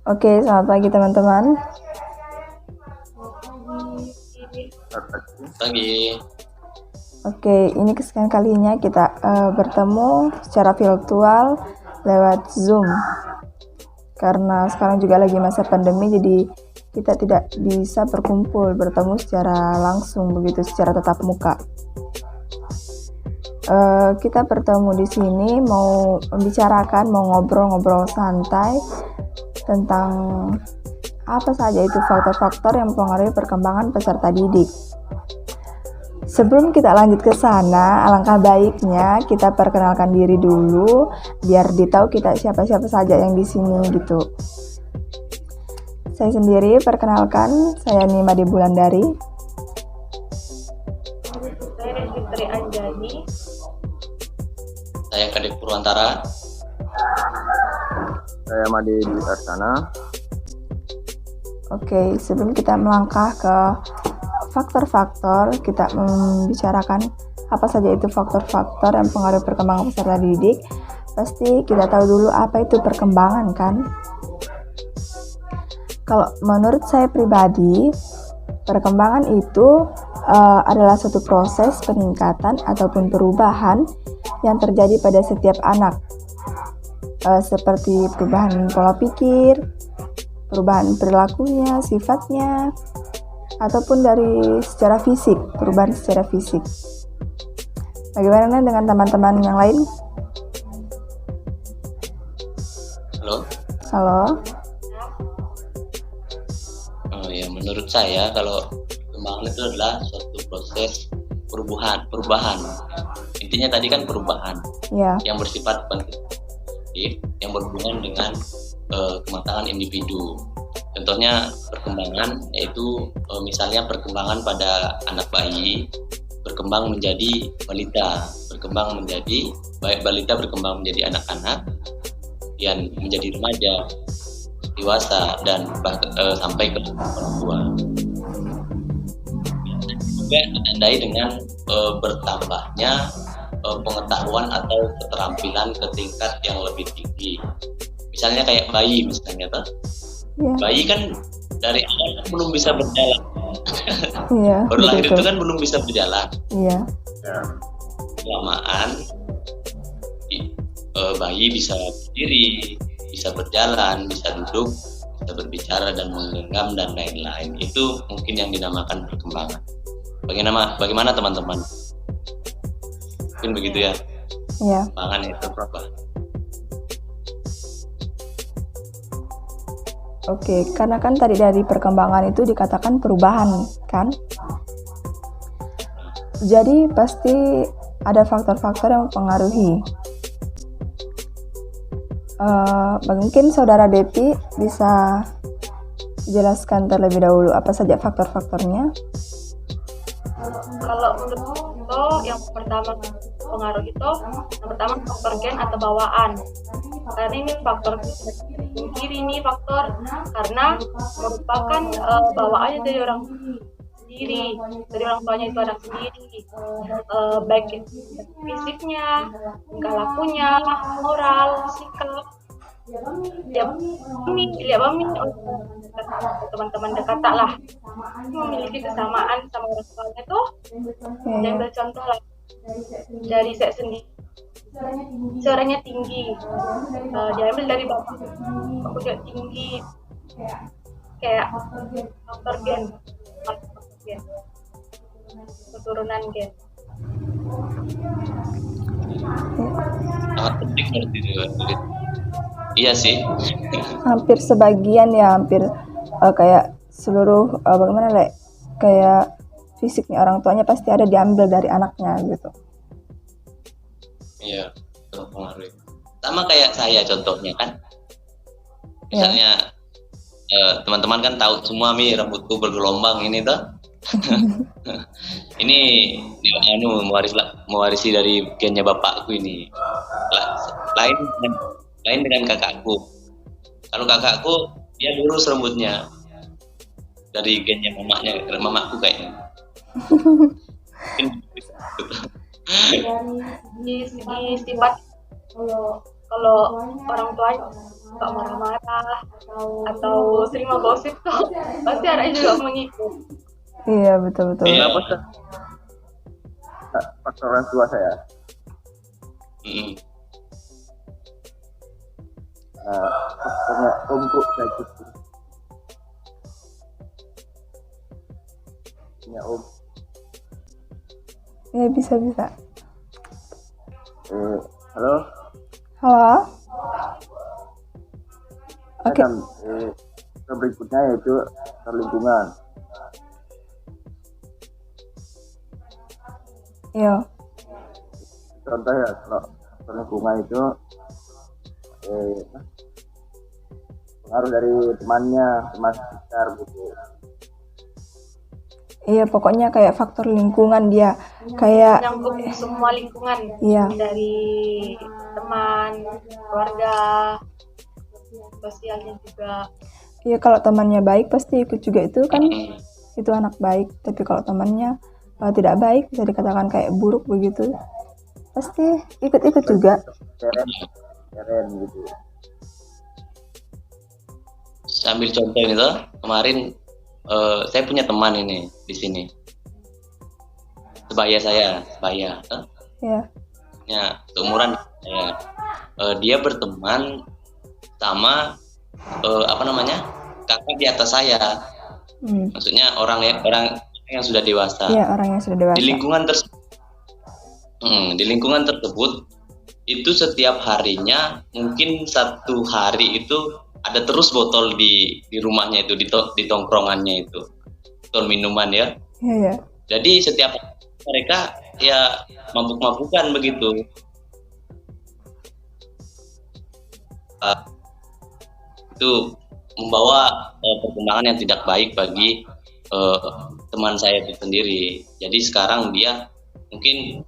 Oke, selamat pagi teman-teman. Pagi. Oke, ini kesekian kalinya kita bertemu secara virtual lewat Zoom. Karena sekarang juga lagi masa pandemi, jadi kita tidak bisa berkumpul, bertemu secara langsung begitu, secara tatap muka. Kita bertemu di sini mau membicarakan, mau ngobrol-ngobrol santai tentang apa saja itu faktor-faktor yang mempengaruhi perkembangan peserta didik. Sebelum kita lanjut ke sana, alangkah baiknya kita perkenalkan diri dulu biar ditahu kita siapa-siapa saja yang di sini gitu. Saya sendiri perkenalkan, saya Nima di Bulandari. Saya Fitri Anjani. Saya Kadek Purwantara. Saya Made di Arsana. Oke, sebelum kita melangkah ke faktor-faktor, kita membicarakan apa saja itu faktor-faktor yang mempengaruhi perkembangan peserta didik. Pasti kita tahu dulu apa itu perkembangan kan? Kalau menurut saya pribadi, perkembangan itu adalah suatu proses peningkatan ataupun perubahan yang terjadi pada setiap anak, seperti perubahan pola pikir, perubahan perilakunya, sifatnya, ataupun dari secara fisik, perubahan secara fisik. Bagaimana dengan teman-teman yang lain? Halo? Ya, menurut saya kalau perkembangan itu adalah suatu proses perubahan. Intinya tadi kan perubahan yang bersifat kuantitatif, yang berhubungan dengan kematangan individu. Contohnya perkembangan yaitu misalnya perkembangan pada anak bayi berkembang menjadi balita, berkembang menjadi balita berkembang menjadi anak-anak, kemudian menjadi remaja, dewasa, dan sampai ke orang tua. Juga ditandai dengan bertambahnya pengetahuan atau keterampilan ke tingkat yang lebih tinggi. Misalnya kayak bayi misalnya tuh. Yeah. Bayi kan dari awal belum bisa berjalan. Baru lahir itu kan belum bisa berjalan. Iya. Kelamaan bayi bisa berdiri, bisa berjalan, bisa duduk, bisa berbicara dan menggenggam dan lain-lain. Itu mungkin yang dinamakan perkembangan. Bagaimana teman-teman? Mungkin begitu ya? Iya. Perkembangan itu berapa? Oke, karena kan tadi dari perkembangan itu dikatakan perubahan, kan? Jadi pasti ada faktor-faktor yang mempengaruhi. Mungkin Saudara Depi bisa jelaskan terlebih dahulu apa saja faktor-faktornya? Kalau untuk yang pertama pengaruh itu, yang pertama faktor gen atau bawaan. Karena ini faktor kiri ini faktor karena merupakan bawaannya dari orang sendiri, dari orang tuanya itu anak sendiri, baik fisiknya, tingkah lakunya, moral, sikap. Teman-teman dekat tak lah memiliki kesamaan sama orang tuanya tuh. Dan bercontoh lah dari saya sendiri, suaranya tinggi, diambil dari bapak juga tinggi, kayak faktor gen, keturunan gen. Sangat penting seperti itu. Iya sih. Hampir sebagian ya, hampir kayak seluruh bagaimana kayak fisiknya orang tuanya pasti ada diambil dari anaknya gitu. Iya, terpengaruh. Sama kayak saya contohnya kan. Misalnya teman-teman kan tahu semua rambutku bergelombang ini tuh. ini mewarisi dari gennya bapakku ini. Lain dengan kakakku. Kalau kakakku dia lurus rambutnya dari gennya mamaku kayaknya. Dari segi sifat, kalau orang tuanya suka marah-marah atau sering menggosip tuh pasti anaknya juga mengikut. Iya, betul-betul. Iya, apa faktor orang tua saya? Faktornya untuk kayak gitu. Ya, Om. Ya, bisa. Halo? Halo? Oke. Berikutnya yaitu lingkungan. Iya. Contoh ya, kalau lingkungan itu pengaruh dari teman sekitar gitu. Iya, pokoknya kayak faktor lingkungan dia kayak nyangkut semua lingkungan. Iya. Dari teman, keluarga, sosialnya juga. Iya, kalau temannya baik pasti ikut juga, itu kan itu anak baik. Tapi kalau temannya tidak baik, bisa dikatakan kayak buruk begitu, pasti ikut-ikut juga. Keren gitu. Sambil contoh ini tuh, kemarin saya punya teman ini di sini, sebaya. Iya. Ya, seumuran saya. Dia berteman sama kakak di atas saya. Maksudnya orang yang sudah dewasa. Iya, orang yang sudah dewasa. Di lingkungan tersebut itu setiap harinya mungkin satu hari itu ada terus botol di rumahnya itu, di tongkrongannya itu, botol minuman ya. Iya. Jadi setiap mereka ya mabuk-mabukan begitu. Itu membawa perkembangan yang tidak baik bagi teman saya itu sendiri. Jadi sekarang dia mungkin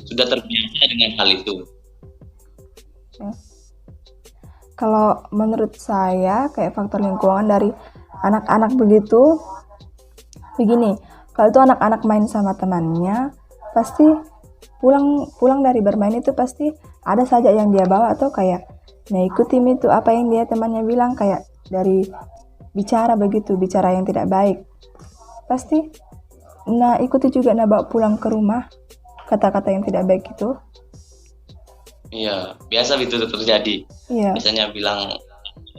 sudah terbiasa dengan hal itu. Kalau menurut saya kayak faktor lingkungan dari anak-anak begitu, begini, kalau itu anak-anak main sama temannya, pasti pulang dari bermain itu pasti ada saja yang dia bawa, atau kayak ikuti itu apa yang dia temannya bilang, kayak dari bicara yang tidak baik, pasti ikuti juga, bawa pulang ke rumah kata-kata yang tidak baik itu. Iya, biasa itu terjadi. Iya. Biasanya bilang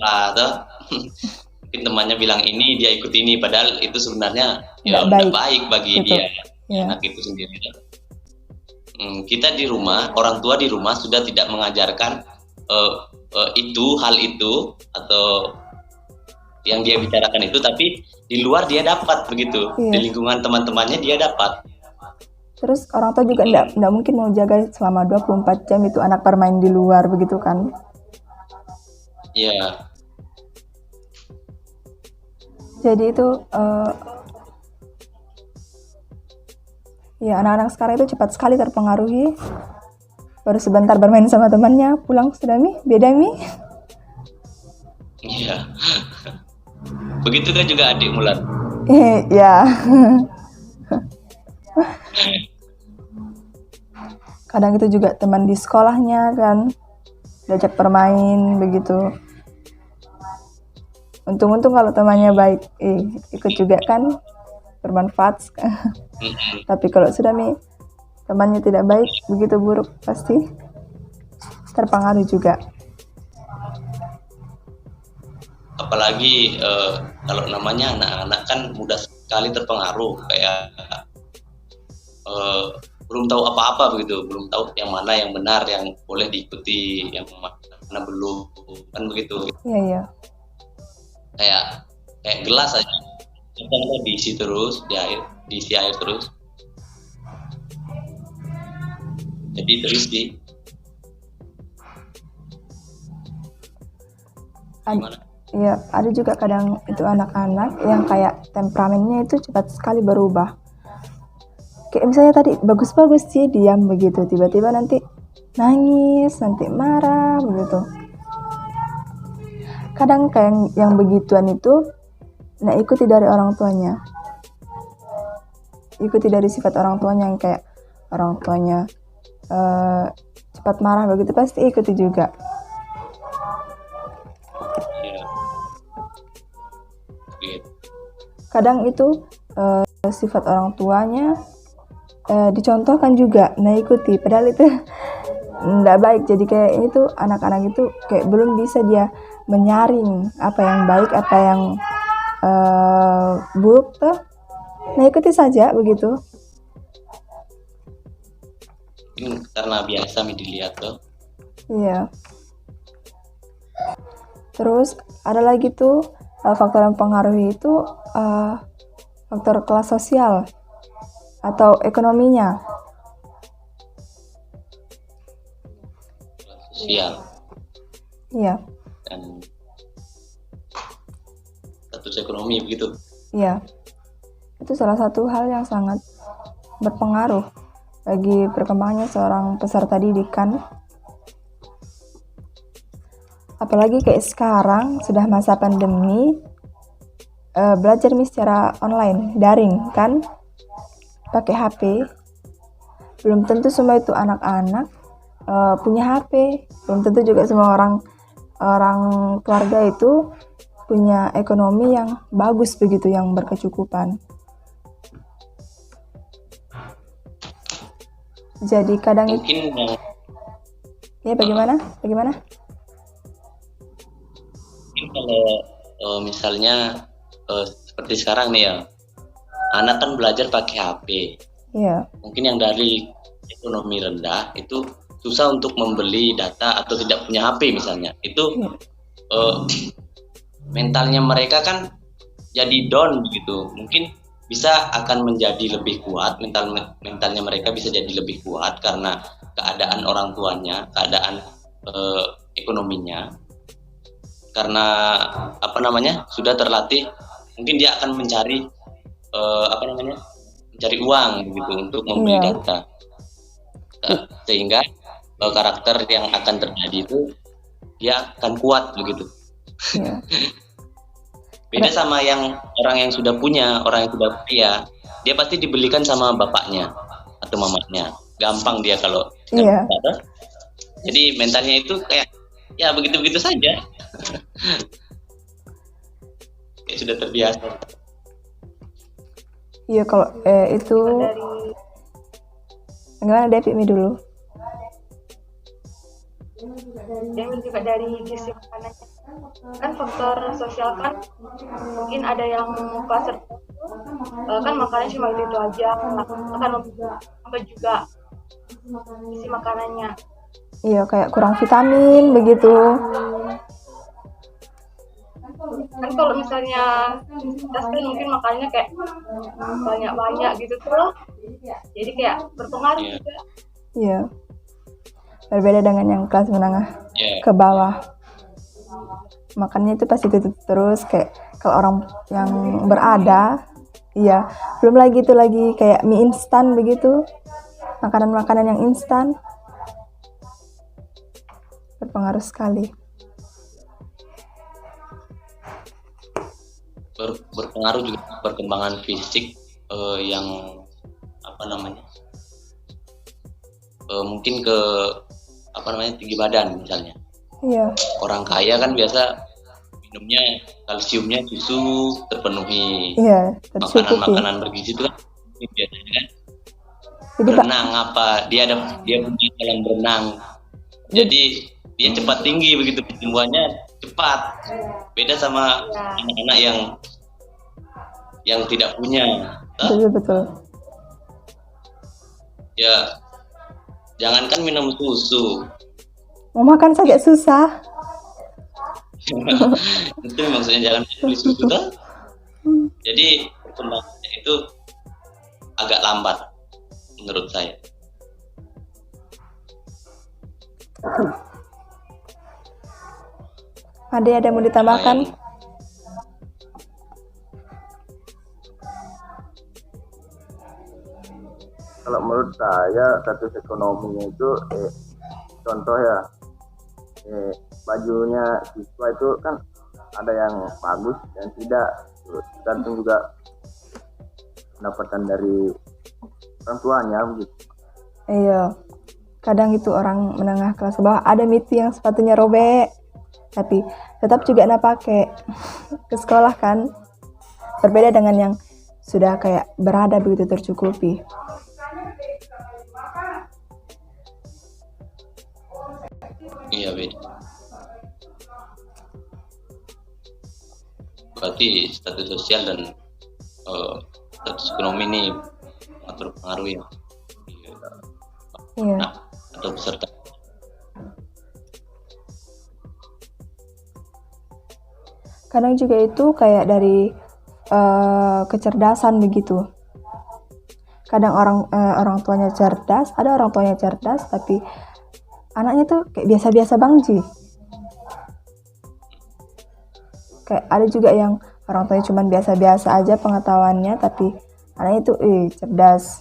atau mungkin temannya bilang ini, dia ikut ini, padahal itu sebenarnya tidak baik bagi dia, anak itu sendiri. Kita di rumah, orang tua di rumah sudah tidak mengajarkan hal itu atau yang dia bicarakan itu, tapi di luar dia dapat begitu. Di lingkungan teman-temannya dia dapat. Terus orang tua juga enggak mungkin mau jaga selama 24 jam itu anak bermain di luar begitu kan. Iya. Jadi itu ya, anak-anak sekarang itu cepat sekali terpengaruhi. Baru sebentar bermain sama temannya, pulang sudah beda. Iya. Begitu kan juga adik Mulan. Iya. Kadang itu juga teman di sekolahnya kan, diajak bermain begitu. Untung kalau temannya baik, ikut juga kan, bermanfaat. Tapi kalau sudah temannya tidak baik, begitu buruk, pasti terpengaruh juga. Apalagi kalau namanya anak-anak kan mudah sekali terpengaruh, kayak belum tahu apa-apa begitu, belum tahu yang mana yang benar, yang boleh diikuti, yang mana belum, kan begitu. Iya. Kayak gelas aja, kita diisi terus, diisi air terus. Jadi terisi. Iya, ada juga kadang itu anak-anak yang kayak temperamennya itu cepat sekali berubah. Kayak misalnya tadi bagus-bagus sih diam begitu, tiba-tiba nanti nangis, nanti marah begitu. Kadang kayak yang begituan itu ikuti dari orang tuanya. Ikuti dari sifat orang tuanya, yang kayak orang tuanya cepat marah begitu pasti ikuti juga. Iya. Gitu. Kadang itu sifat orang tuanya dicontohkan juga, nah ikuti, padahal itu nggak baik. Jadi kayak ini tuh anak-anak itu kayak belum bisa dia menyaring apa yang baik, apa yang buruk tuh, nah ikuti saja begitu. Karena biasa dilihat tuh. Iya. Terus ada lagi tuh faktor yang mempengaruhi itu faktor kelas sosial atau ekonominya. Kelas sosial. Iya. Dan status ekonomi begitu. Iya. Itu salah satu hal yang sangat berpengaruh bagi perkembangannya seorang peserta didik kan. Apalagi kayak sekarang sudah masa pandemi, belajar secara online, daring kan, pakai HP. Belum tentu semua itu anak-anak punya HP, belum tentu juga semua orang keluarga itu punya ekonomi yang bagus begitu, yang berkecukupan. Jadi kadang mungkin ya bagaimana? Mungkin kalau misalnya seperti sekarang nih ya, anak kan belajar pakai HP. Iya. Mungkin yang dari ekonomi rendah itu susah untuk membeli data atau tidak punya HP misalnya. Itu mentalnya mereka kan jadi down gitu. Mungkin bisa akan menjadi lebih kuat, mentalnya mereka bisa jadi lebih kuat karena keadaan orang tuanya, keadaan ekonominya. Karena sudah terlatih, mungkin dia akan mencari mencari uang gitu untuk membeli data. Sehingga karakter yang akan terjadi itu dia akan kuat begitu. Iya. Beda sama orang yang sudah punya, orang yang sudah kaya, dia pasti dibelikan sama bapaknya atau mamanya. Gampang dia kalau data. Jadi mentalnya itu kayak ya begitu-begitu saja. Kayak sudah terbiasa. Iya, kalau itu bagaimana Devi dulu? Dan juga dari gizi makanannya kan, faktor sosial kan, mungkin ada yang kelas tertentu kan makanannya cuma itu aja, akan membuat juga gizi makanannya. Iya, kayak kurang vitamin begitu. Kan kalau misalnya kita kan mungkin makannya kayak banyak-banyak gitu tuh, jadi kayak berpengaruh juga. Iya. Berbeda dengan yang kelas menengah ke bawah. Makannya itu pasti itu terus, kayak kalau orang yang berada, iya, belum lagi itu lagi kayak mie instan begitu, makanan-makanan yang instan, berpengaruh sekali. Berpengaruh juga perkembangan fisik yang mungkin ke tinggi badan misalnya. Iya. Orang kaya kan biasa minumnya kalsiumnya susu terpenuhi. Iya, makanan bergizi itu kan biasanya kan. Jadi, berenang dia punya kolam berenang. Jadi dia cepat tinggi begitu, pertumbuhannya cepat. Beda sama anak-anak yang tidak punya. Betul. Ya, jangankan minum susu, mau makan saja susah. itu maksudnya jangan beli susu tuh. Jadi perkembangannya itu agak lambat menurut saya. Ada mau ditambahkan? Kalau menurut saya status ekonominya itu contoh ya, bajunya siswa itu kan ada yang bagus dan tidak, tergantung juga pendapatan dari orang tuanya begitu. Iya, kadang itu orang menengah kelas ke bawah ada itu yang sepatunya robek, tapi tetap juga nak pakai ke sekolah kan. Berbeda dengan yang sudah kayak berada begitu tercukupi. Iya, beda. Berarti status sosial dan status ekonomi ini berpengaruh ya. Iya. Nah, atau peserta. Kadang juga itu kayak dari kecerdasan begitu. Kadang orang tuanya cerdas, ada orang tuanya cerdas tapi anaknya tuh kayak biasa-biasa bangji. Kayak ada juga yang orang tuanya cuma biasa-biasa aja pengetahuannya, tapi anaknya tuh cerdas,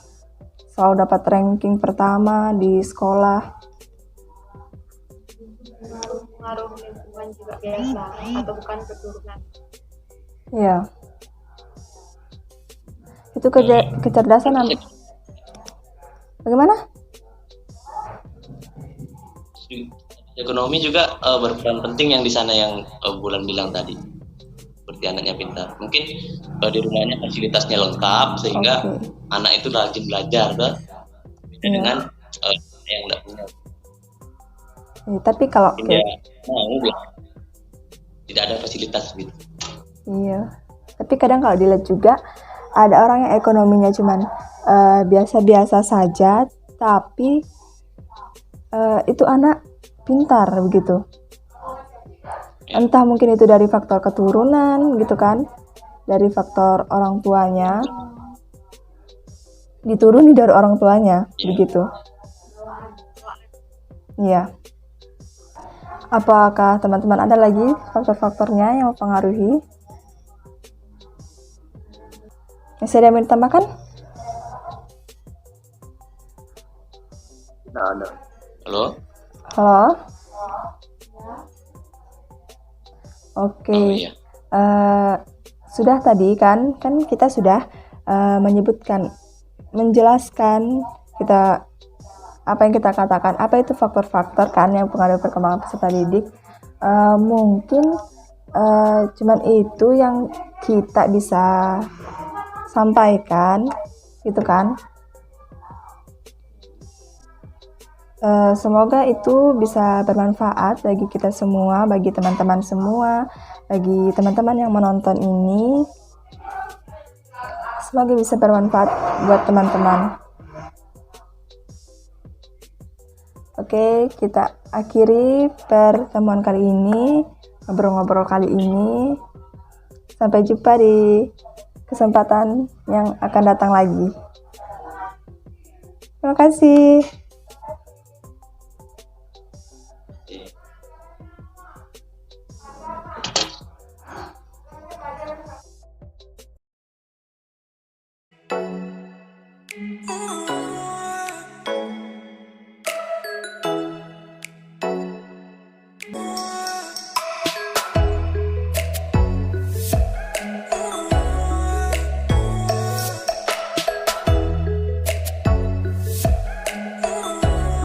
selalu dapat ranking pertama di sekolah. Pengaruh lingkungan juga biasa atau bukan keturunan. Iya. Itu kecerdasan. Bagaimana? Ekonomi juga berperan penting yang di sana yang Bulan bilang tadi. Seperti anaknya pintar. Mungkin di rumahnya fasilitasnya lengkap sehingga anak itu rajin belajar, dengan yang tidak punya. Tapi kalau tidak ada fasilitas gitu. Iya. Tapi kadang kalau dilihat juga ada orang yang ekonominya cuman biasa-biasa saja, tapi itu anak pintar begitu. Entah mungkin itu dari faktor keturunan gitu kan, dari faktor orang tuanya, dituruni dari orang tuanya, begitu. Iya. Apakah teman-teman ada lagi faktor-faktornya yang mempengaruhi? Masih ada yang mau ditambahkan? Tidak ada. Halo? Halo? Oke. Oh, iya. Sudah tadi kan kita sudah menjelaskan kita apa yang kita katakan, apa itu faktor-faktor kan yang mempengaruhi perkembangan peserta didik. Mungkin cuman itu yang kita bisa sampaikan gitu kan. Semoga itu bisa bermanfaat bagi kita semua, bagi teman-teman semua, bagi teman-teman yang menonton ini. Semoga bisa bermanfaat buat teman-teman. Oke, kita akhiri pertemuan kali ini, ngobrol-ngobrol kali ini. Sampai jumpa di kesempatan yang akan datang lagi. Terima kasih.